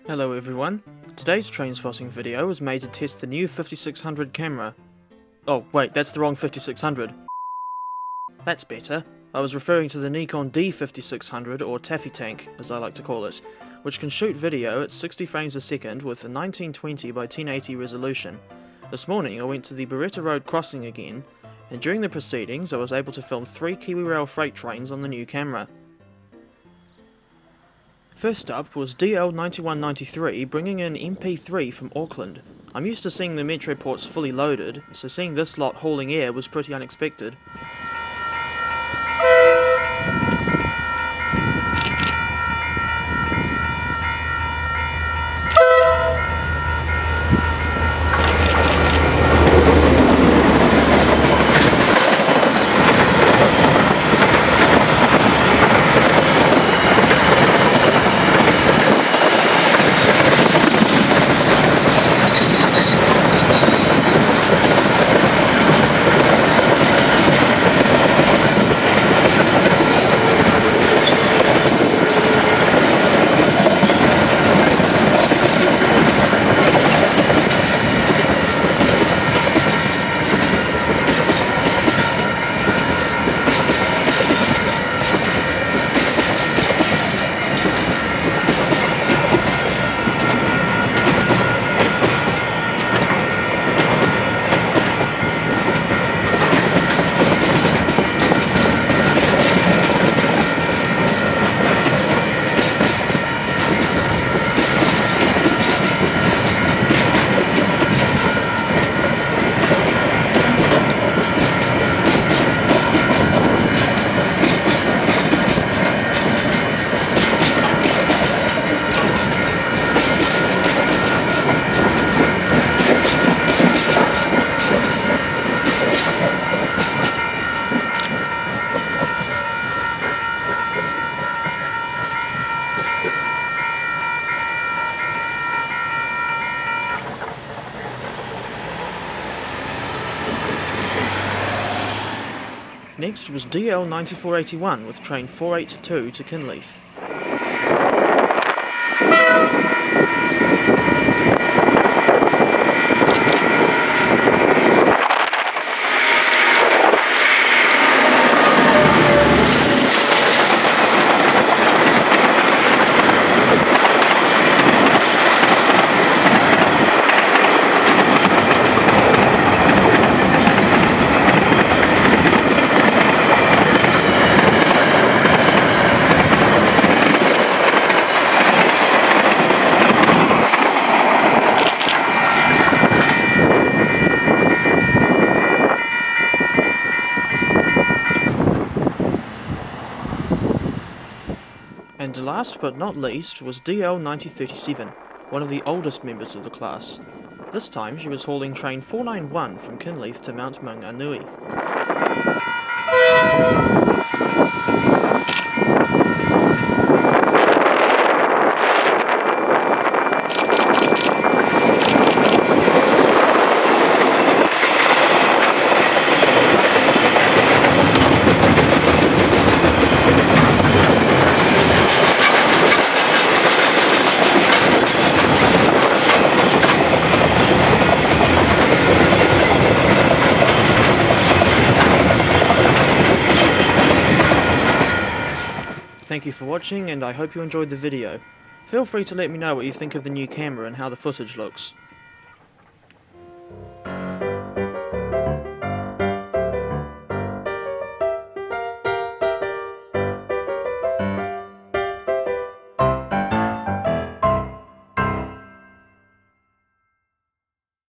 Hello everyone, today's train spotting video was made to test the new 5600 camera. Oh wait, that's the wrong 5600. That's better. I was referring to the Nikon D5600, or Taffy Tank as I like to call it, which can shoot video at 60 frames a second with a 1920 by 1080 resolution. This morning I went to the Beretta Road crossing again, and during the proceedings I was able to film 3 KiwiRail freight trains on the new camera. First up was DL9193 bringing in MP3 from Auckland. I'm used to seeing the metro ports fully loaded, so seeing this lot hauling air was pretty unexpected. Next was DL9481 with train 482 to Kinleith. And last but not least was DL9037, one of the oldest members of the class. This time she was hauling train 491 from Kinleith to Mount Maunganui. Thank you for watching, and I hope you enjoyed the video. Feel free to let me know what you think of the new camera and how the footage looks.